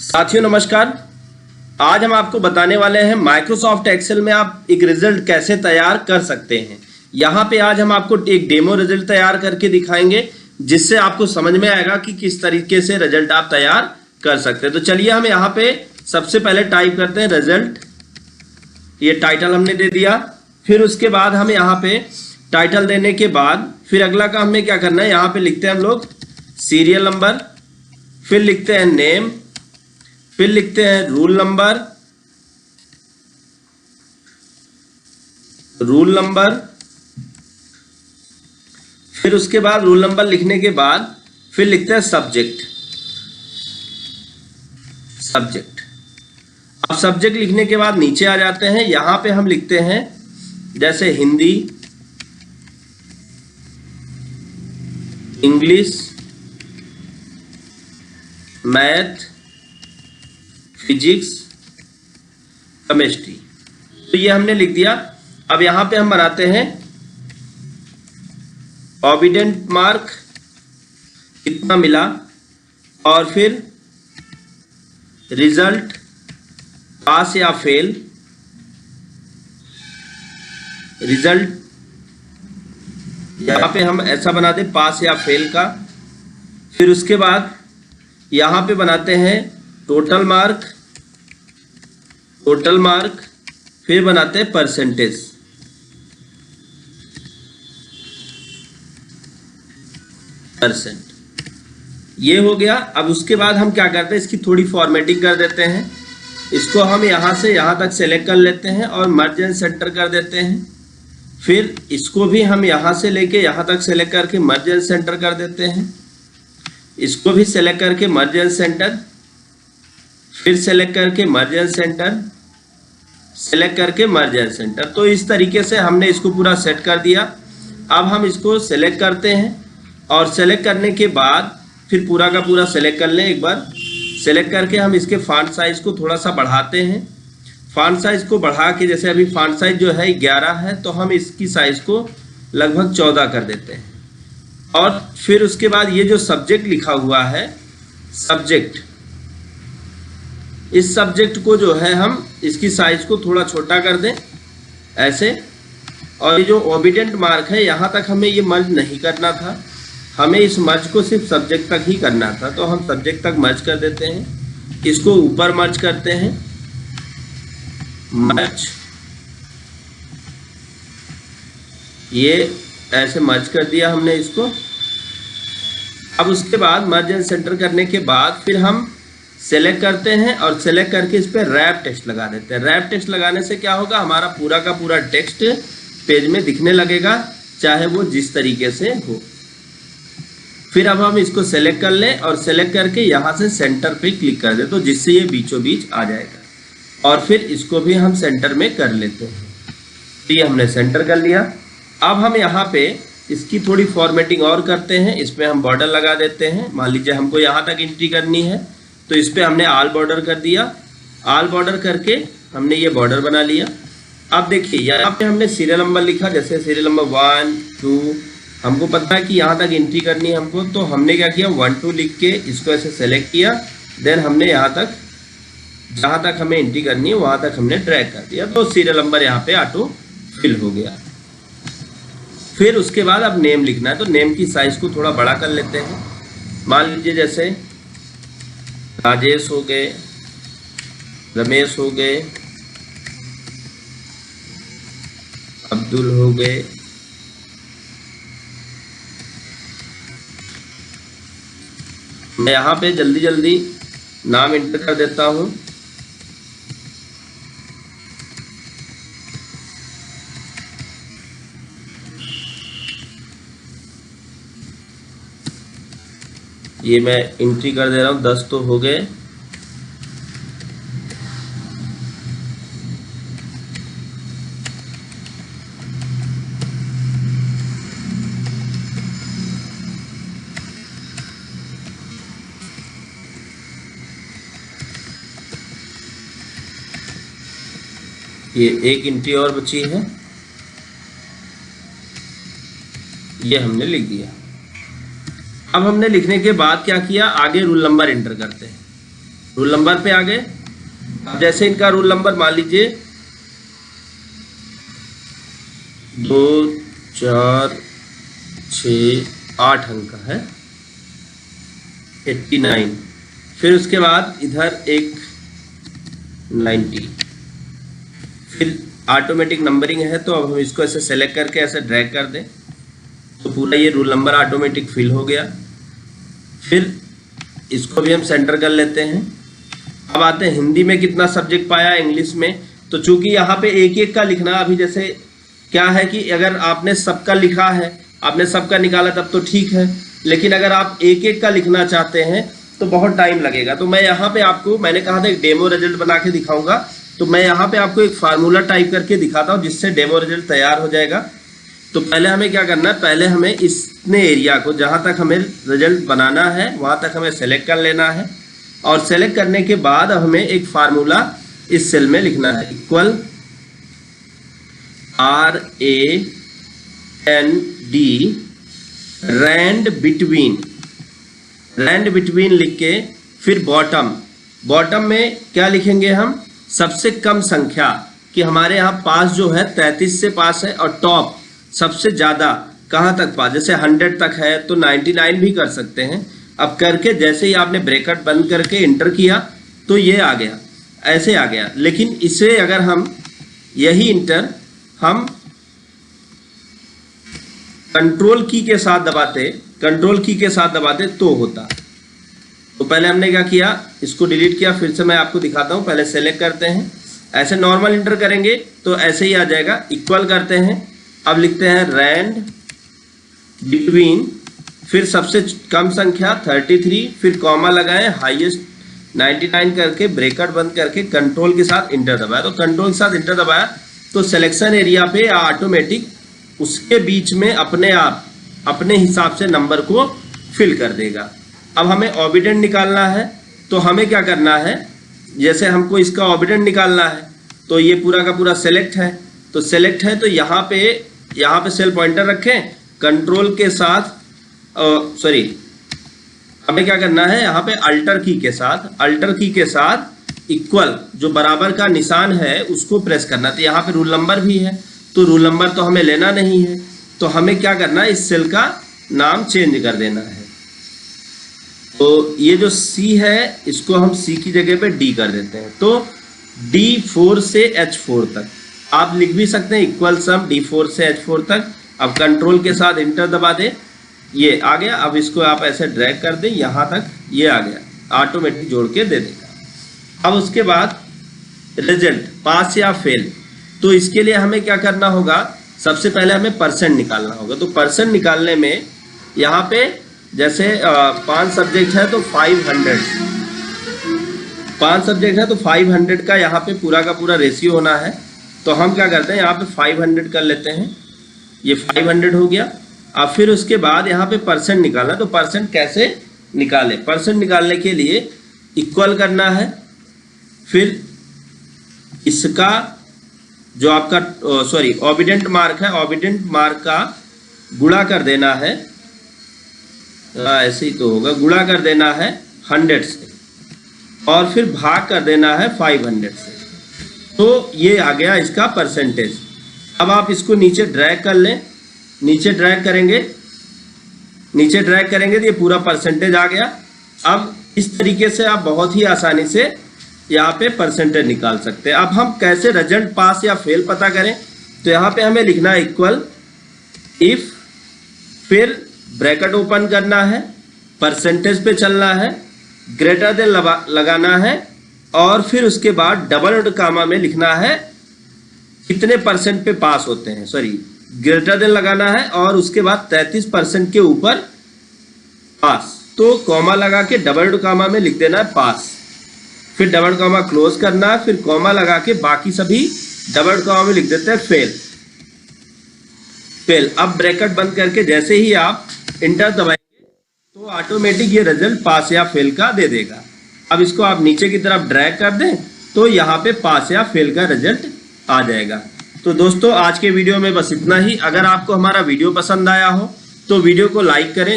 साथियों नमस्कार। आज हम आपको बताने वाले हैं माइक्रोसॉफ्ट एक्सेल में आप एक रिजल्ट कैसे तैयार कर सकते हैं। यहाँ पे आज हम आपको एक डेमो रिजल्ट तैयार करके दिखाएंगे जिससे आपको समझ में आएगा कि किस तरीके से रिजल्ट आप तैयार कर सकते हैं। तो चलिए हम यहाँ पे सबसे पहले टाइप करते हैं रिजल्ट। ये टाइटल हमने दे दिया। फिर उसके बाद हम यहाँ पे टाइटल देने के बाद फिर अगला काम हमें क्या करना है, यहाँ पे लिखते हैं हम लोग सीरियल नंबर, फिर लिखते हैं नेम, फिर लिखते हैं रूल नंबर, फिर उसके बाद रूल नंबर लिखने के बाद फिर लिखते हैं सब्जेक्ट। अब सब्जेक्ट लिखने के बाद नीचे आ जाते हैं। यहां पे हम लिखते हैं जैसे Hindi, English, math, physics, chemistry. तो ये हमने लिख दिया। अब यहां पे हम बनाते हैं ऑबिडेंट मार्क कितना मिला और फिर रिजल्ट पास या फेल। रिजल्ट यहां पे हम ऐसा बना दे पास या फेल का। फिर उसके बाद यहां पे बनाते हैं टोटल मार्क, फिर बनाते हैं परसेंटेज। ये हो गया। अब उसके बाद हम क्या करते हैं, इसकी थोड़ी फॉर्मेटिंग कर देते हैं। इसको हम यहां से यहां तक सेलेक्ट कर लेते हैं और मर्ज एंड सेंटर कर देते हैं। फिर इसको भी हम यहां से लेके यहां तक सेलेक्ट करके मर्ज एंड सेंटर कर देते हैं। इसको भी सेलेक्ट करके मर्ज एंड सेंटर, फिर सेलेक्ट करके मर्ज एंड सेंटर, सेलेक्ट करके मर्ज एंड सेंटर। तो इस तरीके से हमने इसको पूरा सेट कर दिया। अब हम इसको सेलेक्ट करते हैं और सेलेक्ट करने के बाद फिर पूरा का पूरा सेलेक्ट कर लें। एक बार सेलेक्ट करके हम इसके फॉन्ट साइज को थोड़ा सा बढ़ाते हैं। फॉन्ट साइज को बढ़ा के, जैसे अभी फॉन्ट साइज जो है 11 है, तो हम इसकी साइज को लगभग 14 कर देते हैं। और फिर उसके बाद ये जो सब्जेक्ट लिखा हुआ है, सब्जेक्ट, इस सब्जेक्ट को जो है हम इसकी साइज को थोड़ा छोटा कर दें ऐसे। और ये जो ओबिडेंट मार्क है, यहाँ तक हमें ये मर्ज नहीं करना था, हमें इस मर्ज को सिर्फ सब्जेक्ट तक ही करना था। तो हम सब्जेक्ट तक मर्ज कर देते हैं। इसको ऊपर मर्ज करते हैं, मर्ज, ये ऐसे मर्ज कर दिया हमने इसको। अब उसके बाद मर्ज एंड सेंटर करने के बाद फिर हम सेलेक्ट करते हैं और सेलेक्ट करके इस पर रैप टेक्स्ट लगा देते हैं। रैप टेक्स्ट लगाने से क्या होगा, हमारा पूरा का पूरा टेक्स्ट पेज में दिखने लगेगा, चाहे वो जिस तरीके से हो। फिर अब हम इसको सेलेक्ट कर लें और सेलेक्ट करके यहाँ से सेंटर पे क्लिक कर दें, तो जिससे ये बीचों बीच आ जाएगा। और फिर इसको भी हम सेंटर में कर लेते हैं। तो ये हमने सेंटर कर लिया। अब हम यहाँ पे इसकी थोड़ी फॉर्मेटिंग और करते हैं। इस पर हम बॉर्डर लगा देते हैं। मान लीजिए हमको यहाँ तक एंट्री करनी है, तो इस पर हमने ऑल बॉर्डर कर दिया। ऑल बॉर्डर करके हमने ये बॉर्डर बना लिया। अब देखिए यहाँ पे हमने सीरियल नंबर लिखा, जैसे सीरियल नंबर 1 2, हमको पता है कि यहाँ तक एंट्री करनी है हमको, तो हमने क्या किया, 1 2 लिख के इसको ऐसे सेलेक्ट किया। देन हमने यहाँ तक, जहाँ तक हमें एंट्री करनी है वहाँ तक हमने ड्रैग कर दिया, तो सीरियल नंबर यहाँ पे ऑटो फिल हो गया। फिर उसके बाद अब नेम लिखना है, तो नेम की साइज को थोड़ा बड़ा कर लेते हैं। मान लीजिए जैसे राजेश हो गए, रमेश हो गए, अब्दुल हो गए, मैं यहाँ पे जल्दी जल्दी नाम एंटर कर देता हूँ। ये मैं एंट्री कर दे रहा हूँ, 10 तो हो गए। ये एक एंट्री और बची है, ये हमने लिख दिया। अब हमने लिखने के बाद क्या किया, आगे रूल नंबर एंटर करते हैं। रूल नंबर पे आ गए। अब जैसे इनका रूल नंबर मान लीजिए 2 4 6 8 अंक का है 89, फिर उसके बाद इधर एक 90, फिर ऑटोमेटिक नंबरिंग है तो अब हम इसको ऐसे सेलेक्ट करके ऐसे ड्रैग कर दें तो पूरा ये रूल नंबर ऑटोमेटिक फिल हो गया। फिर इसको भी हम सेंटर कर लेते हैं। अब आते हैं हिंदी में कितना सब्जेक्ट पाया, इंग्लिश में। तो चूंकि यहाँ पे एक एक का लिखना, अभी जैसे क्या है कि अगर आपने सबका लिखा है, आपने सबका निकाला तब तो ठीक है, लेकिन अगर आप एक एक का लिखना चाहते हैं तो बहुत टाइम लगेगा। तो मैं यहाँ पे आपको, मैंने कहा था एक डेमो रिजल्ट बना के दिखाऊंगा, तो मैं यहाँ पे आपको एक फार्मूला टाइप करके दिखाता हूँ जिससे डेमो रिजल्ट तैयार हो जाएगा। तो पहले हमें क्या करना है, पहले हमें इतने एरिया को जहाँ तक हमें रिजल्ट बनाना है वहाँ तक हमें सेलेक्ट कर लेना है, और सेलेक्ट करने के बाद हमें एक फार्मूला इस सेल में लिखना है, इक्वल RAND रैंड बिटवीन लिख के फिर बॉटम में क्या लिखेंगे हम, सबसे कम संख्या कि हमारे यहाँ पास जो है 33 से पास है, और टॉप सबसे ज़्यादा कहाँ तक पास, जैसे 100 तक है तो 99 भी कर सकते हैं। अब करके जैसे ही आपने ब्रैकेट बंद करके इंटर किया तो ये आ गया, ऐसे आ गया। लेकिन इसे अगर हम यही इंटर हम कंट्रोल की के साथ दबाते तो होता। तो पहले हमने क्या किया, इसको डिलीट किया, फिर से मैं आपको दिखाता हूँ। पहले सेलेक्ट करते हैं, ऐसे नॉर्मल इंटर करेंगे तो ऐसे ही आ जाएगा। इक्वल करते हैं, अब लिखते हैं रैंड बिटवीन, फिर सबसे कम संख्या 33, फिर कॉमा लगाएं, हाईएस्ट 99 करके ब्रैकेट बंद करके कंट्रोल के साथ इंटर दबाया। तो कंट्रोल के साथ इंटर दबाया तो सिलेक्शन एरिया पे ऑटोमेटिक उसके बीच में अपने आप अपने हिसाब से नंबर को फिल कर देगा। अब हमें ऑबिडेंट निकालना है, तो हमें क्या करना है, जैसे हमको इसका ऑबिडेंट निकालना है तो ये पूरा का पूरा सेलेक्ट है, तो सेलेक्ट है तो यहाँ पे सेल पॉइंटर रखें, कंट्रोल के साथ हमें क्या करना है, यहाँ पे अल्टर की के साथ इक्वल जो बराबर का निशान है उसको प्रेस करना। तो यहाँ पे रूल नंबर भी है, तो रूल नंबर तो हमें लेना नहीं है, तो हमें क्या करना है, इस सेल का नाम चेंज कर देना है। तो ये जो C है इसको हम C की जगह पे D कर देते हैं। तो D4 से H4 तक आप लिख भी सकते हैं, इक्वल सम D4 से H4 तक। अब कंट्रोल के साथ इंटर दबा दें, ये आ गया। अब इसको आप ऐसे ड्रैग कर दें, यहाँ तक ये आ गया, ऑटोमेटिक जोड़ के दे देगा। अब उसके बाद रिजल्ट पास या फेल, तो इसके लिए हमें क्या करना होगा, सबसे पहले हमें परसेंट निकालना होगा। तो परसेंट निकालने में यहाँ पे जैसे 5 सब्जेक्ट है तो 500, 5 सब्जेक्ट है तो 500 का यहाँ पे पूरा का पूरा रेशियो होना है। तो हम क्या करते हैं, यहाँ पे 500 कर लेते हैं, ये 500 हो गया। अब फिर उसके बाद यहाँ पे परसेंट निकालना, तो परसेंट कैसे निकालें, परसेंट निकालने के लिए इक्वल करना है, फिर इसका जो आपका ऑबिडेंट मार्क है, ऑबिडेंट मार्क का गुणा कर देना है, ऐसे ही तो होगा, गुणा कर देना है 100 से, और फिर भाग कर देना है 500 से। तो ये आ गया इसका परसेंटेज। अब आप इसको नीचे ड्रैग कर लें, नीचे ड्रैग करेंगे तो ये पूरा परसेंटेज आ गया। अब इस तरीके से आप बहुत ही आसानी से यहाँ पे परसेंटेज निकाल सकते हैं। अब हम कैसे रिजल्ट पास या फेल पता करें, तो यहाँ पे हमें लिखना है इक्वल इफ, फिर ब्रैकेट ओपन करना है, परसेंटेज पे चलना है, ग्रेटर देन लगाना है, और फिर उसके बाद डबल कामा में लिखना है कितने परसेंट पे पास होते हैं, ग्रेटर देन लगाना है, और उसके बाद 33% के ऊपर पास। तो कॉमा लगा के डबल कामा में लिख देना है पास, फिर डबल कॉमा क्लोज करना है, फिर कॉमा लगा के बाकी सभी डबल कॉमा में लिख देते हैं फेल। अब ब्रैकेट बंद करके जैसे ही आप इंटर दबाएंगे तो ऑटोमेटिक ये रिजल्ट पास या फेल का दे देगा। अब इसको आप नीचे की तरफ ड्रैग कर दें तो यहाँ पे पास या फेल का रिजल्ट आ जाएगा। तो दोस्तों आज के वीडियो में बस इतना ही। अगर आपको हमारा वीडियो पसंद आया हो तो वीडियो को लाइक करें।